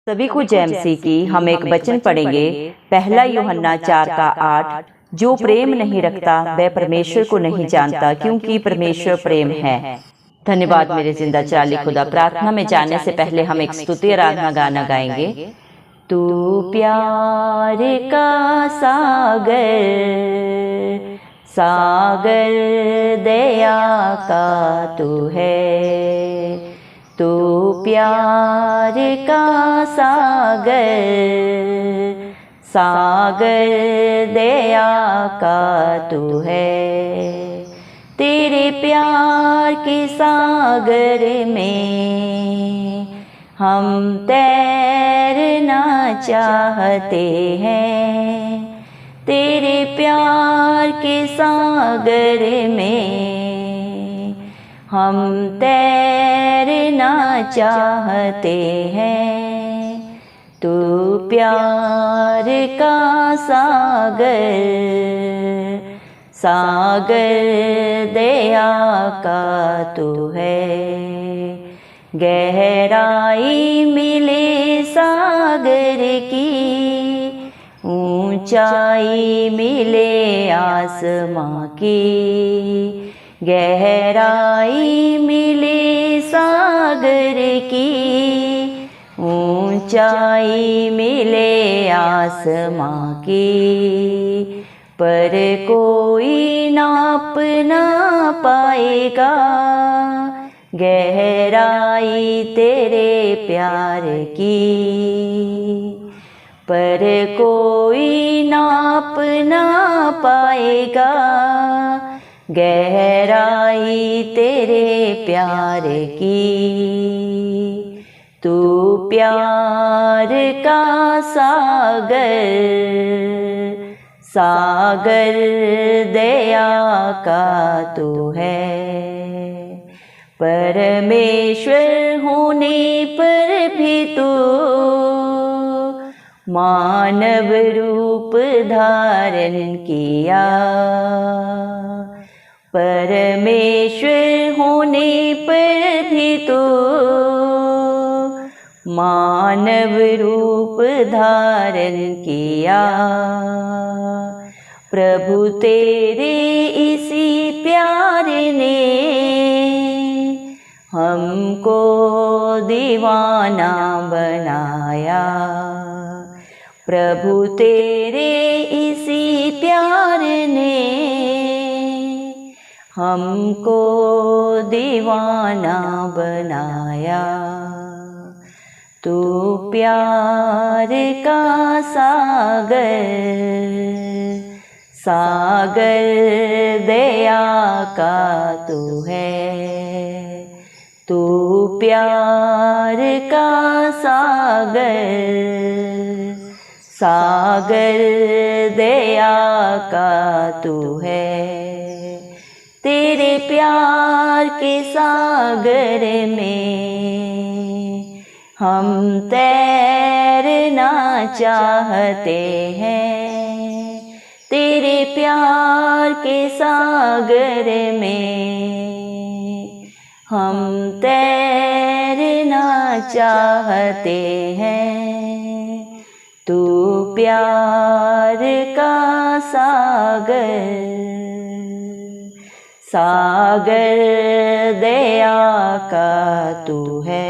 सभी को जय मसीह की। हम एक वचन पढ़ेंगे, पहला यूहन्ना 4:8। जो प्रेम नहीं रखता वह परमेश्वर को नहीं जानता, क्योंकि परमेश्वर प्रेम है। धन्यवाद मेरे जिंदा चाली खुदा। प्रार्थना में जाने से पहले हम एक स्तुति आराधना गाना गाएंगे। तू प्यार का सागर, सागर दया का तू है। तू प्यार का सागर, सागर दया का तू है। तेरे प्यार के सागर में हम तैरना चाहते हैं। तेरे प्यार के सागर में हम तैरना चाहते हैं। तू प्यार का सागर, सागर दया का तू है। गहराई मिले सागर की, ऊंचाई मिले आसमां की। गहराई मिले सागर की, ऊंचाई मिले आसमां की। पर कोई नाप ना पाएगा गहराई तेरे प्यार की। पर कोई नाप ना पाएगा गहराई तेरे प्यार की। तू प्यार का सागर, सागर दया का तू है। परमेश्वर होने पर भी तू मानव रूप धारण किया। परमेश्वर होने पर भी तू मानव रूप धारण किया। प्रभु तेरे इसी प्यार ने हमको दीवाना बनाया। प्रभु तेरे इसी प्यार ने हमको दीवाना बनाया। तू प्यार का सागर, सागर दया का तू है। तू प्यार का सागर, सागर दया का तू है। तेरे प्यार के सागर में हम तैरना चाहते हैं। तेरे प्यार के सागर में हम तैरना चाहते हैं। तू प्यार का सागर, सागर दया का तू है।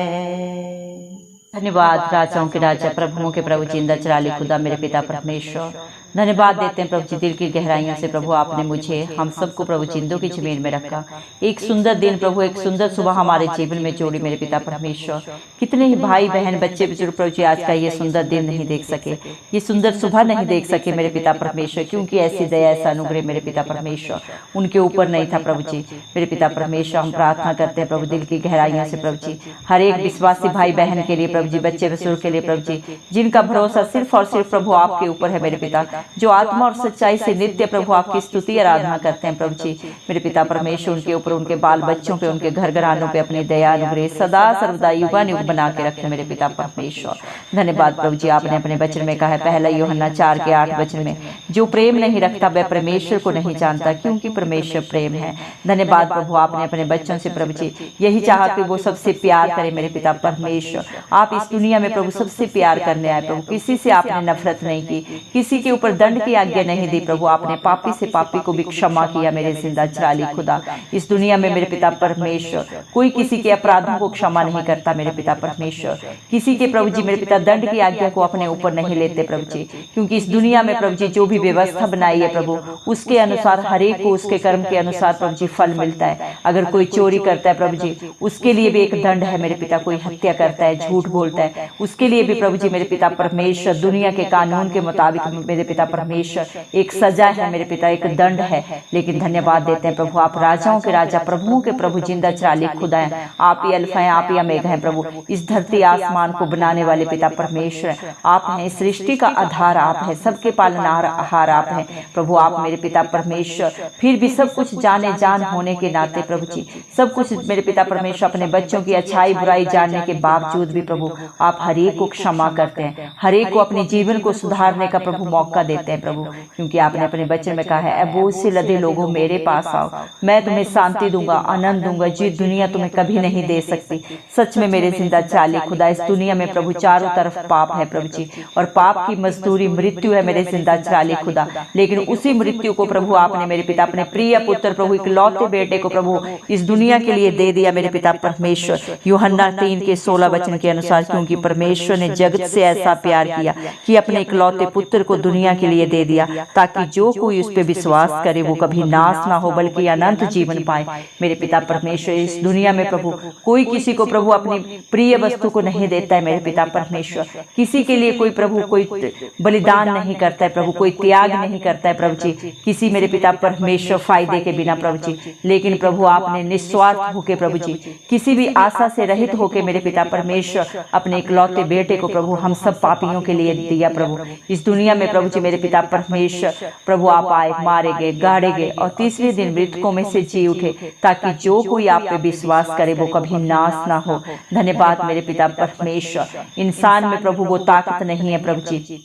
धन्यवाद राजाओं के राजा, प्रभुओं के प्रभु, जिंदा चराली खुदा मेरे पिता परमेश्वर। धन्यवाद देते हैं प्रभु जी, दिल की गहराइयों से प्रभु आपने मुझे, हम सबको प्रभु जिंदों की जमीन में रखा। एक सुंदर दिन प्रभु, एक सुंदर सुबह हमारे जीवन में जोड़ी मेरे पिता परमेश्वर। कितने ही भाई बहन बच्चे बुजुर्ग प्रभु जी आज का ये सुंदर दिन नहीं देख सके, ये सुंदर सुबह नहीं देख सके मेरे पिता परमेश्वर, क्योंकि ऐसी दया ऐसा अनुग्रह मेरे पिता परमेश्वर उनके ऊपर नहीं था प्रभु जी। मेरे पिता परमेश्वर हम प्रार्थना करते हैं प्रभु दिल की गहराइयों से प्रभु जी, हर एक विश्वासी भाई बहन के लिए प्रभु जी, बच्चे बुजुर्ग के लिए प्रभु जी, जिनका भरोसा सिर्फ और सिर्फ प्रभु आपके ऊपर है मेरे पिता। जो आत्मा और सच्चाई से नित्य प्रभु आपकी स्तुति आराधना करते हैं प्रभु जी। मेरे पिता परमेश्वर उनके ऊपर, उनके बाल बच्चों पे, उनके घर घरानों पे अपनी दया अनुग्रह सदा सर्वदा युगानुग बना के रखें मेरे पिता परमेश्वर। धन्यवाद प्रभु जी, आपने अपने वचन में कहा है पहला यूहन्ना 4:8 में, जो प्रेम नहीं रखता वह परमेश्वर को नहीं जानता, क्योंकि परमेश्वर प्रेम है। धन्यवाद प्रभु, आपने अपने बच्चों से प्रभु जी यही चाहा कि वो सबसे प्यार करे मेरे पिता परमेश्वर। आप इस दुनिया में प्रभु सबसे प्यार करने आए प्रभु, किसी से आपने नफरत नहीं की, किसी के ऊपर दंड की आज्ञा नहीं दी प्रभु। आपने पापी से पापी को भी क्षमा किया मेरे जिंदा चिराली खुदा। इस दुनिया में मेरे पिता परमेश्वर कोई किसी के अपराधों को क्षमा नहीं करता मेरे पिता परमेश्वर। किसी के प्रभु जी मेरे पिता दंड की आज्ञा को अपने ऊपर नहीं लेते प्रभु जी, क्योंकि इस दुनिया में प्रभु जी जो भी व्यवस्था बनाई है प्रभु, उसके अनुसार हर एक को उसके कर्म के अनुसार प्रभु जी फल मिलता है। अगर कोई चोरी करता है प्रभु जी, उसके लिए भी एक दंड है मेरे पिता। कोई हत्या करता है, झूठ बोलता है, उसके लिए भी प्रभु जी मेरे पिता परमेश्वर दुनिया के कानून के मुताबिक मेरे पिता परमेश्वर एक सजा है मेरे पिता, एक दंड है। लेकिन धन्यवाद देते हैं प्रभु, आप राजाओं के राजा, प्रभुओं के प्रभु, जिंदा चिराली खुदा है। आप ही अल्फा हैं, आप ही ओमेगा हैं प्रभु। इस धरती आसमान को बनाने वाले पिता परमेश्वर आप हैं, सृष्टि का आधार आप हैं, सबके पालनहार आप हैं प्रभु। आप मेरे पिता परमेश्वर फिर भी सब कुछ जाने जान होने के नाते प्रभु जी, सब कुछ मेरे पिता परमेश्वर अपने बच्चों की अच्छाई बुराई जानने के बावजूद भी प्रभु आप हर एक को क्षमा करते हैं, हर एक को अपने जीवन को सुधारने का प्रभु मौका देते हैं प्रभु। क्योंकि आपने अपने वचन में कहा है, बोझ से लदे लोगों मेरे पास आओ, मैं तुम्हें शांति दूंगा, आनंद दूंगा, जी दुनिया तुम्हें कभी नहीं दे सकती। सच में मेरे जिंदा चिराली खुदा, इस दुनिया में प्रभु चारों तरफ पाप है प्रभु जी, और पाप की मजदूरी मृत्यु है मेरे जिंदा चिराली खुदा। लेकिन उसी मृत्यु को प्रभु आपने मेरे पिता अपने प्रिय पुत्र प्रभु इकलौते बेटे को प्रभु इस दुनिया के लिए दे दिया मेरे पिता परमेश्वर। यूहन्ना 3:16 के अनुसार, क्योंकि परमेश्वर ने जगत से ऐसा प्यार किया कि अपने इकलौते पुत्र को दुनिया के लिए दे दिया, ताकि जो कोई उस पर विश्वास करे वो कभी नाश ना हो बल्कि अनंत जीवन पाए। मेरे पिता परमेश्वर, इस दुनिया में प्रभु कोई किसी को प्रभु अपनी प्रिय वस्तु को नहीं देता है मेरे पिता परमेश्वर। किसी के लिए कोई प्रभु कोई बलिदान नहीं करता है प्रभु, कोई त्याग नहीं करता है प्रभु जी, किसी मेरे पिता परमेश्वर फायदे के बिना प्रभु जी। लेकिन प्रभु आपने निस्वार्थ होके प्रभु जी, किसी भी आशा से रहित होके मेरे पिता परमेश्वर अपने इकलौते बेटे को प्रभु हम सब पापियों के लिए दिया प्रभु। इस दुनिया में प्रभु जी मेरे पिता परमेश्वर प्रभु आप आए, मारे गए, गाड़े गए और तीसरे दिन मृतकों में से जी उठे, ताकि जो कोई आप पे विश्वास करे वो कभी नाश ना हो। धन्यवाद मेरे पिता परमेश्वर। इंसान में प्रभु वो ताकत नहीं है प्रभु जी,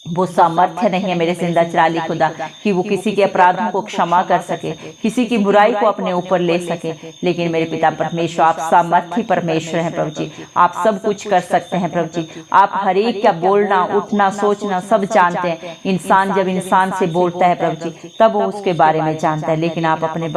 वो सामर्थ्य नहीं है मेरे जिंदा चिराली खुदा कि वो किसी के अपराधों को क्षमा कर सके, किसी की बुराई को अपने ऊपर ले सके। लेकिन मेरे पिता परमेश्वर आप सामर्थ्य परमेश्वर हैं प्रभु जी, आप सब कुछ कर सकते हैं प्रभु जी। आप हर एक का बोलना, उठना, सोचना सब जानते हैं। इंसान जब इंसान से बोलता है प्रभु जी तब वो उसके बारे में जानता है, लेकिन आप अपने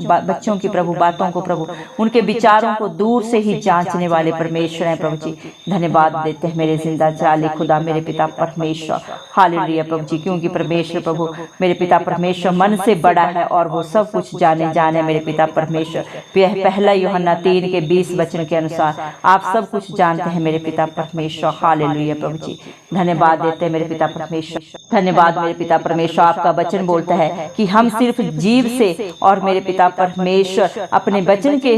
बच्चों की प्रभु बातों को प्रभु उनके विचारों को दूर से ही जांचने वाले परमेश्वर हैं प्रभु जी। धन्यवाद देते हैं मेरे जिंदा चिराली खुदा मेरे पिता परमेश्वर। हालेलुया प्रभु जी, क्योंकि परमेश्वर प्रभु मेरे पिता परमेश्वर मन से बड़ा है और वो सब कुछ जाने मेरे पिता परमेश्वर। पहला यूहन्ना 3:20 के अनुसार आप सब कुछ जानते हैं मेरे पिता परमेश्वर। हालेलुया प्रभु जी, धन्यवाद देते हैं मेरे पिता परमेश्वर। धन्यवाद मेरे पिता परमेश्वर, आपका वचन बोलता है कि हम सिर्फ जीव से और मेरे पिता परमेश्वर अपने वचन के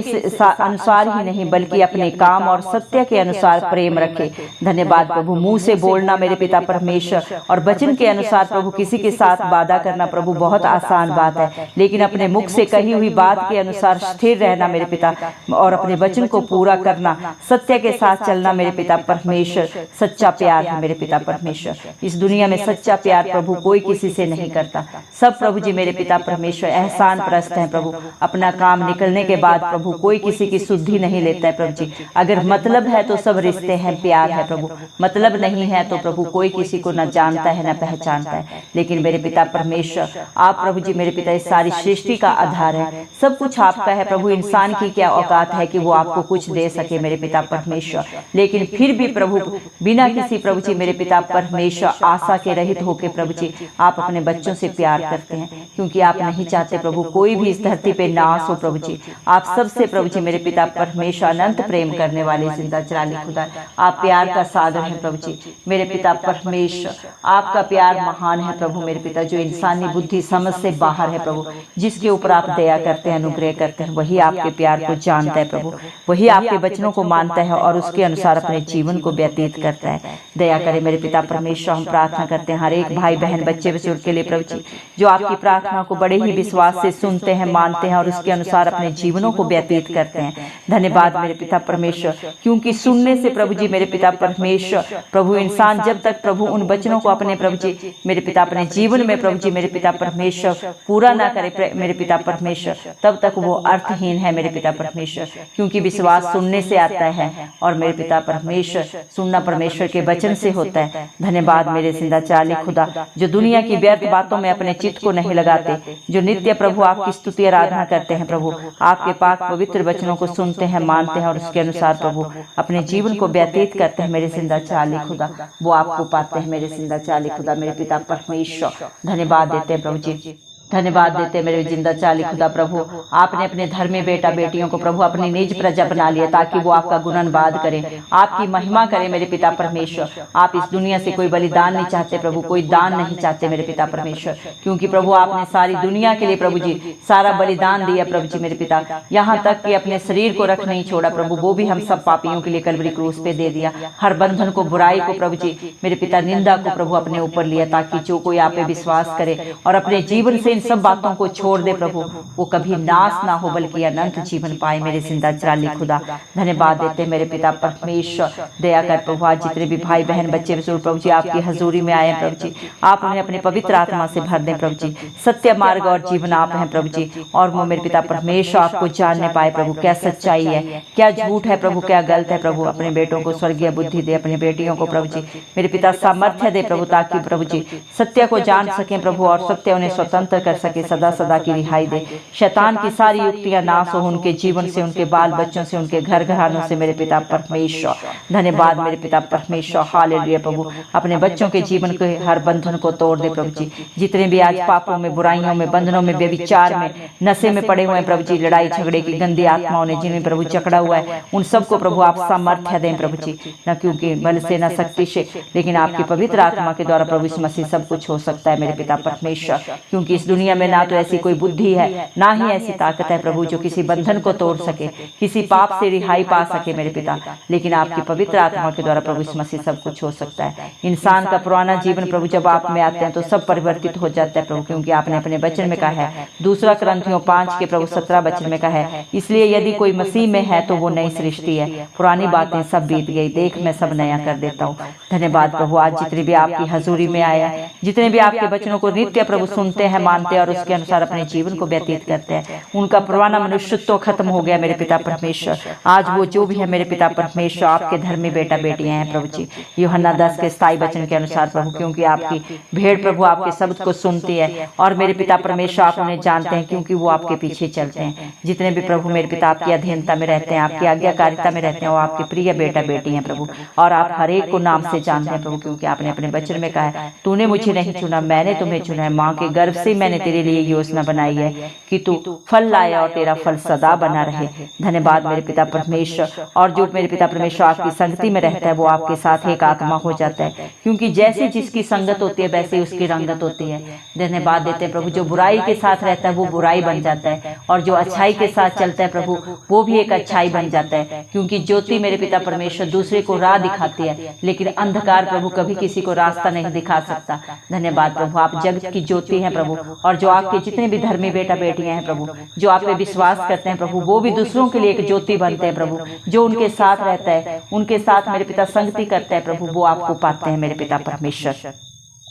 अनुसार ही नहीं बल्कि अपने काम और सत्य के अनुसार प्रेम रखे। धन्यवाद प्रभु, मुंह से बोलना मेरे पिता परमेश्वर और वचन के अनुसार प्रभु किसी के साथ वादा करना प्रभु बहुत आसान बात है, लेकिन अपने मुख से कही हुई बात के अनुसार स्थिर रहना मेरे पिता और अपने वचन को पूरा करना, सत्य के साथ चलना मेरे पिता परमेश्वर सच्चा प्यार है मेरे पिता परमेश्वर। इस दुनिया में सच्चा प्यार प्रभु कोई किसी से नहीं करता। सब प्रभु जी मेरे पिता परमेश्वर एहसान परस्त हैं प्रभु। अपना काम निकलने के बाद प्रभु कोई किसी की शुद्धि नहीं लेता है प्रभु जी। अगर मतलब है तो सब रिश्ते हैं, प्यार है प्रभु, मतलब नहीं है तो प्रभु कोई किसी को न जानता है न पहचानता है। लेकिन मेरे पिता परमेश्वर आप प्रभु जी मेरे पिता इस सारी सृष्टि का आधार है, सब कुछ आपका है प्रभु। इंसान की क्या औकात है कि वो आपको कुछ दे सके मेरे पिता परमेश्वर, लेकिन फिर भी प्रभु बिना किसी प्रभु जी मेरे पिता परमेश्वर आशा के रहित होके प्रभु जी आप अपने बच्चों से प्यार करते हैं, क्योंकि आप नहीं चाहते प्रभु कोई भी इस धरती पे नाश हो प्रभु जी। आप सबसे प्रभु जी मेरे पिता परमेश्वर अनंत प्रेम करने वाले जिंदा चिराली खुदा, आप प्यार का सागर है प्रभु जी मेरे पिता परमेश्वर। आपका प्यार महान है प्रभु मेरे पिता, जो इंसानी बुद्धि समझ से बाहर है प्रभु। जिसके ऊपर आप दया करते हैं, अनुग्रह करते हैं, वही आपके प्यार को जानता है प्रभु, वही आपके वचनों को मानता है और उसके अनुसार अपने जीवन को व्यतीत करता है। दया करें मेरे पिता परमेश्वर, हम प्रार्थना करते हैं हर एक भाई बहन बच्चे बुजुर्ग के लिए प्रभु जी, जो आपकी प्रार्थना को बड़े ही विश्वास से सुनते हैं, मानते हैं और उसके अनुसार अपने जीवनों को व्यतीत करते हैं। धन्यवाद मेरे पिता परमेश्वर, क्योंकि सुनने से प्रभु जी मेरे पिता परमेश्वर प्रभु इंसान जब तक प्रभु उन वचनों को अपने प्रभु जी मेरे पिता अपने जीवन में प्रभु जी मेरे पिता परमेश्वर पूरा ना करे मेरे पिता परमेश्वर, तब तक वो अर्थहीन है मेरे पिता परमेश्वर। क्योंकि विश्वास सुनने से आता है और मेरे पिता परमेश्वर सुनना परमेश्वर के वचन से होता है। धन्यवाद मेरे जिंदा चाली खुदा, जो दुनिया की व्यर्थ बातों में अपने चित्त को नहीं लगाते, जो नित्य प्रभु आपकी स्तुति आराधना करते हैं प्रभु, आपके पाक पवित्र वचनों को सुनते हैं, मानते हैं और उसके अनुसार प्रभु अपने जीवन को व्यतीत करते हैं मेरे जिंदा चाली खुदा, वो आपको पाते हैं मेरे जिंदा चाली खुदा मेरे पिता परमेश्वर। धन्यवाद देते हैं प्रभु जी, धन्यवाद देते मेरे जिंदा चाली खुदा प्रभु, आपने अपने धर्मी बेटा बेटियों को प्रभु अपनी निज प्रजा बना लिया ताकि वो आपका गुणगान करें, आपकी महिमा करें मेरे पिता परमेश्वर। आप इस दुनिया से कोई बलिदान नहीं चाहते प्रभु, कोई दान नहीं चाहते मेरे पिता परमेश्वर, क्योंकि प्रभु आपने सारी दुनिया के लिए प्रभु जी सारा बलिदान दिया प्रभु जी मेरे पिता, यहाँ तक कि अपने शरीर को रख नहीं छोड़ा प्रभु, वो भी हम सब पापियों के लिए कलवरी क्रूस पे दे दिया। हर बंधन को, बुराई को प्रभु जी मेरे पिता, निंदा को प्रभु अपने ऊपर लिया, ताकि जो कोई आप पे विश्वास करे और अपने जीवन से सब बातों को छोड़ दे प्रभु, वो कभी नाश ना हो बल्कि अनंत जीवन पाए मेरे जिंदा चाली खुदा। धन्यवाद देते मेरे पिता परमेश्वर, दया कर प्रभु आज जितने भी भाई बहन बच्चे बुजुर्ग प्रभु जी आपकी हजूरी में आए प्रभु जी, आप उन्हें अपने पवित्र आत्मा से भर दें प्रभु जी। सत्य मार्ग और जीवन आप हैं प्रभु जी, और वो मेरे पिता परमेश्वर आपको जानने पाए प्रभु, क्या सच्चाई है, क्या झूठ है प्रभु, क्या गलत है प्रभु। अपने बेटों को स्वर्गीय बुद्धि दे, अपने बेटियों को प्रभु जी मेरे पिता सामर्थ्य दे प्रभु, ताकि प्रभु जी सत्य को जान सकें प्रभु और सत्य उन्हें स्वतंत्र कर सके, सदा सदा की रिहाई दे। शैतान की सारी युक्तियां नाश हो उनके जीवन से, उनके बाल बच्चों से, उनके घर घरानों से मेरे पिता परमेश्वर। धन्यवाद मेरे पिता परमेश्वर, हालेलुया प्रभु, अपने बच्चों के जीवन के हर बंधन को तोड़ दे प्रभु जी। जितने भी आज पापों में, बुराइयों में, बंधनों में, व्यभिचार में, नशे में पड़े हुए हैं प्रभु जी, लड़ाई झगड़े की गंदी आत्माओं ने जिन्हें प्रभु जकड़ा हुआ है, उन सबको प्रभु आप सामर्थ्य दें प्रभु जी, न क्योंकि बल से न शक्ति से, लेकिन आपकी पवित्र आत्मा के द्वारा प्रभु यीशु मसीह सब कुछ हो सकता है मेरे पिता परमेश्वर। क्योंकि इस दुनिया में ना तो ऐसी कोई बुद्धि है, ना ही ऐसी ताकत है प्रभु जो किसी बंधन को तोड़ सके, किसी पाप से रिहाई पा सके मेरे पिता, लेकिन आपकी पवित्र आत्मा के द्वारा प्रभु यीशु मसीह सब कुछ हो सकता है। इंसान का पुराना जीवन प्रभु जब आप में आते हैं तो सब परिवर्तित हो जाता है प्रभु, क्योंकि आपने अपने वचन में कहा है, दूसरा कुरिन्थियों 5 के प्रभु 17 वचन में कहा है, इसलिए यदि कोई मसीह में है तो वो नई सृष्टि है, पुरानी बातें सब बीत गई, देख मैं सब नया कर देता हूँ। धन्यवाद प्रभु आज जितने भी आपकी हजूरी में आया, जितने भी आपके वचनों को नित्य प्रभु सुनते हैं, मानते हैं और उसके अनुसार अपने जीवन को व्यतीत करते हैं, उनका पुराना मनुष्यत्व खत्म हो गया मेरे पिता परमेश्वर। आज वो जो भी है मेरे पिता परमेश्वर आपके धर्मी बेटा बेटियां हैं प्रभु जी, यूहन्ना 10 के 27 वचन के अनुसार प्रभु, क्योंकि आपकी भेड़ प्रभु आपके शब्द को सुनती है और मेरे पिता परमेश्वर आप उन्हें जानते हैं, क्योंकि वो आपके पीछे चलते हैं। जितने भी प्रभु मेरे पिता आपकी अधीनता में रहते हैं, आपकी आज्ञाकारिता में रहते हैं, वो आपके प्रिय बेटा बेटी हैं प्रभु, और आप हर एक को नाम से जानते हैं प्रभु, क्योंकि आपने अपने वचन में कहा है, तूने मुझे नहीं चुना, मैंने तुम्हें चुना है, माँ के गर्भ से मैंने तेरे लिए योजना बनाई है कि तू फल लाए और तेरा फल सदा बना रहे। धन्यवाद मेरे पिता परमेश्वर, और जो मेरे पिता परमेश्वर आपकी संगति में रहता है वो आपके साथ एक आत्मा हो जाता है, क्योंकि जैसे जिसकी संगत होती है वैसे उसकी रंगत होती है। धन्यवाद देते हैं प्रभु, जो बुराई के साथ रहता है वो बुराई बन जाता है, और जो अच्छाई के साथ चलता है प्रभु वो भी एक अच्छाई बन जाता है, क्योंकि ज्योति मेरे पिता परमेश्वर दूसरे को राह दिखाती है, लेकिन अंधकार प्रभु कभी किसी को रास्ता नहीं दिखा सकता। धन्यवाद प्रभु, आप जगत की ज्योति हैं प्रभु, और जो आपके जितने भी धर्मी बेटा बेटियां हैं प्रभु, जो आप पे विश्वास करते हैं प्रभु, वो भी दूसरों के लिए एक ज्योति बनते हैं प्रभु। जो उनके साथ रहता है, उनके साथ मेरे पिता संगति करता है प्रभु, वो आपको पाते हैं मेरे पिता परमेश्वर।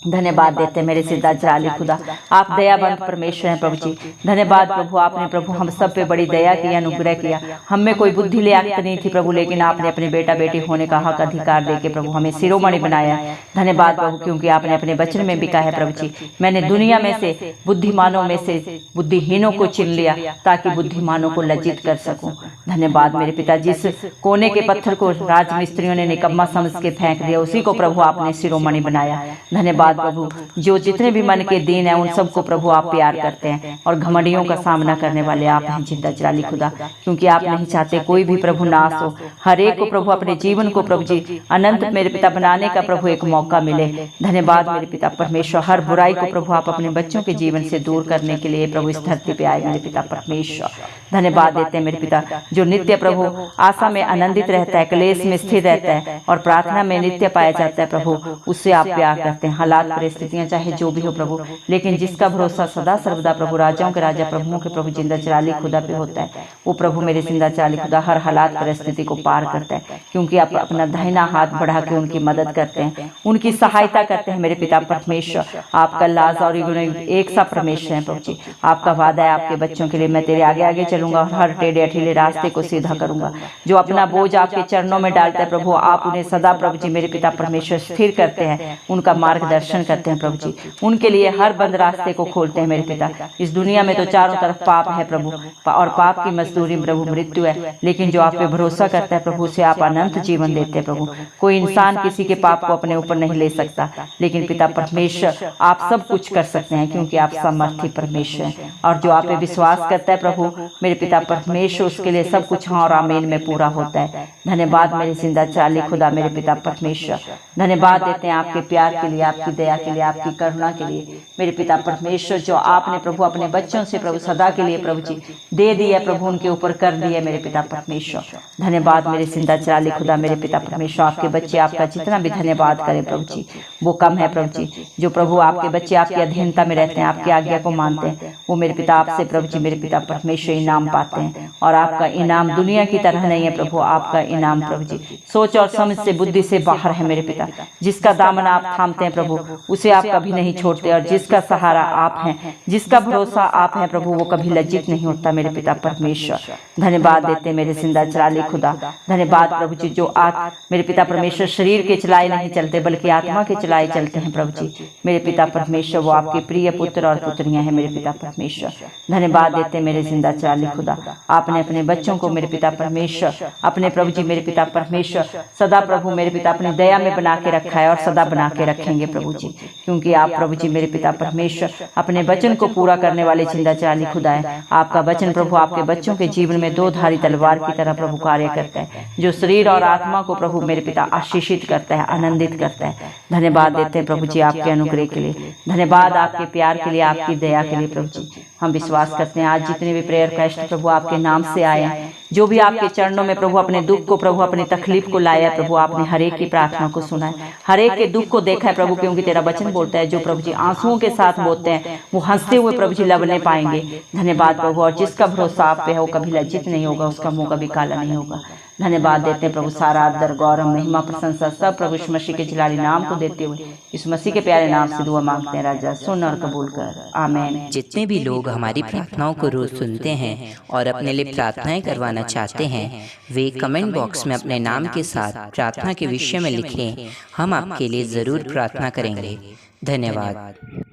धन्यवाद देते हैं मेरे सिद्धा जलाली खुदा, आप दयावंत परमेश्वर हैं प्रभु जी। धन्यवाद प्रभु, आपने प्रभु हम सब पे बड़ी दया की, अनुग्रह किया। हम में कोई बुद्धि लियाकत नहीं थी प्रभु, लेकिन आपने अपने बेटा बेटी होने का हक अधिकार देके प्रभु हमें शिरोमणि बनाया। धन्यवाद प्रभु, क्योंकि आपने अपने वचन में भी कहा है प्रभु जी, मैंने दुनिया में से बुद्धिमानों में से बुद्धिहीनों को चुन लिया ताकि बुद्धिमानों को लज्जित कर सकूं। धन्यवाद मेरे पिता, जिस कोने के पत्थर को राजमिस्त्रियों ने निकम्मा समझ के फेंक दिया, उसी को प्रभु आपने शिरोमणि बनाया। धन्यवाद धन्यवाद प्रभु, जो जितने भी मन के दीन है उन सबको प्रभु आप प्यार करते हैं और घमंडियों का सामना करने वाले आप हैं जिंदा जलाली खुदा, क्योंकि आप नहीं चाहते कोई भी प्रभु नाश हो। हर एक को प्रभु अपने जीवन को प्रभु जी अनंत मेरे पिता बनाने का प्रभु एक मौका मिले। धन्यवाद मेरे पिता परमेश्वर, हर बुराई को प्रभु आप अपने बच्चों के जीवन से दूर करने के लिए प्रभु इस धरती पे आए मेरे पिता परमेश्वर। धन्यवाद देते हैं मेरे पिता, जो नित्य प्रभु आशा में आनंदित रहता है, क्लेश में स्थिर रहता है और प्रार्थना में नित्य पाया जाता है प्रभु, उससे आप प्यार करते हैं। हालात परिस्थितियां चाहे जो भी हो प्रभु, लेकिन जिसका भरोसा सदा सर्वदा प्रभु राजाओं के राजा प्रभुओं के प्रभु जिंदा जलाली खुदा पे होता है, वो प्रभु मेरे जिंदा जलाली खुदा हर हालात परिस्थिति को पार करता है, क्योंकि आप अपना दाहिना हाथ बढ़ा के उनकी मदद करते हैं, उनकी सहायता करते हैं मेरे पिता परमेश्वर। आपका लाज और एक सा परमेश्वर है प्रभु जी। आपका वादा है आपके बच्चों के लिए, मैं तेरे आगे आगे चलूंगा और हर टेढ़े अठीले रास्ते को सीधा करूंगा। जो अपना बोझ आपके चरणों में डालता है प्रभु, आप उन्हें सदा प्रभु जी मेरे पिता परमेश्वर स्थिर करते हैं, उनका मार्गदर्शन करते हैं प्रभु जी, उनके लिए हर बंद रास्ते को खोलते हैं मेरे पिता। इस दुनिया में तो चारों तरफ पाप है प्रभु, और पाप की मजदूरी प्रभु मृत्यु है, लेकिन जो आप पे भरोसा करता है प्रभु उसे आप अनंत जीवन देते हैं प्रभु। कोई इंसान किसी के पाप को अपने ऊपर नहीं ले सकता, लेकिन पिता परमेश्वर आप सब कुछ कर सकते हैं, क्योंकि आप सामर्थी परमेश्वर हैं। और जो आप पे विश्वास करता है प्रभु मेरे पिता परमेश्वर, उसके लिए सब कुछ हाँ और आमीन में पूरा होता है। धन्यवाद मेरे जिंदा जलाली खुदा मेरे पिता परमेश्वर। धन्यवाद देते हैं आपके प्यार के लिए, आपकी दया के लिए, आपकी करुणा के लिए मेरे पिता परमेश्वर, जो आपने प्रभु अपने बच्चों से प्रभु सदा के लिए प्रभु जी दे दिया प्रभु, उनके ऊपर कर दिए मेरे पिता परमेश्वर। धन्यवाद मेरे जिंदा जलाली खुदा मेरे पिता परमेश्वर। आपके बच्चे आपका जितना भी धन्यवाद करें प्रभु जी वो कम है प्रभु जी। जो प्रभु आपके बच्चे आपकी अधीनता में रहते हैं, आपकी आज्ञा को मानते हैं, वो मेरे पिता आपसे प्रभु जी मेरे पिता परमेश्वर इनाम पाते हैं। और आपका इनाम दुनिया की तरह नहीं है प्रभु, आपका इनाम प्रभु जी सोच और समझ से बुद्धि से बाहर है मेरे पिता। जिसका दामन आप थामते हैं प्रभु उसे आप कभी नहीं छोड़ते, और जिसका सहारा आप हैं, जिसका भरोसा आप हैं प्रभु, वो कभी लज्जित नहीं होता मेरे पिता परमेश्वर। धन्यवाद देते मेरे जिंदा जलाली खुदा। धन्यवाद प्रभु जी, जो आप मेरे पिता परमेश्वर शरीर के चलाए नहीं चलते बल्कि आत्मा के चलाए चलते हैं प्रभु जी मेरे पिता परमेश्वर, वो आपके प्रिय पुत्र और पुत्रियां हैं मेरे पिता परमेश्वर। धन्यवाद देते मेरे जिंदा जलाली खुदा। आपने अपने बच्चों को मेरे पिता परमेश्वर अपने प्रभु जी मेरे पिता परमेश्वर सदा प्रभु मेरे पिता अपनी दया में बना के रखा है और सदा बना के रखेंगे प्रभु जी, क्योंकि आप प्रभु जी मेरे पिता परमेश्वर अपने वचन को पूरा करने वाले जिंदा जलाली खुदा है। आपका वचन प्रभु आपके बच्चों के जीवन में दो धारी तलवार की तरह प्रभु कार्य करता है, जो शरीर और आत्मा को प्रभु मेरे पिता आशीषित करता है, आनंदित करता है। धन्यवाद देते हैं प्रभु जी आपके अनुग्रह के लिए, धन्यवाद आपके प्यार के लिए, आपकी दया के लिए प्रभु जी। हम विश्वास करते हैं आज जितने भी प्रेयर कास्ट प्रभु आपके नाम से आए हैं, जो भी आपके चरणों में प्रभु अपने दुख को प्रभु अपनी तकलीफ को लाया है प्रभु, आपने हर एक की प्रार्थना को सुना है, हर एक के दुख को देखा है प्रभु, क्योंकि तेरा वचन बोलता है जो प्रभु जी आंसुओं के साथ बोलते हैं वो हंसते हुए प्रभु जी लबने पाएंगे। धन्यवाद प्रभु, और जिसका भरोसा आप पे है वो कभी लज्जित नहीं होगा, उसका मुंह कभी काला नहीं होगा। धन्यवाद देते हैं प्रभु, सारा आदर गौरव महिमा प्रशंसा सब प्रभु इस मसीह के जलाली नाम को देते हुए इस मसीह के प्यारे नाम से दुआ मांगते हैं राजा, सुन और कबूल कर, आमीन। जितने भी लोग हमारी प्रार्थनाओं को रोज सुनते हैं और अपने लिए प्रार्थनाएं करवाना चाहते हैं, वे कमेंट बॉक्स में अपने नाम के साथ प्रार्थना के विषय में लिखें, हम आपके लिए जरूर प्रार्थना करेंगे। धन्यवाद।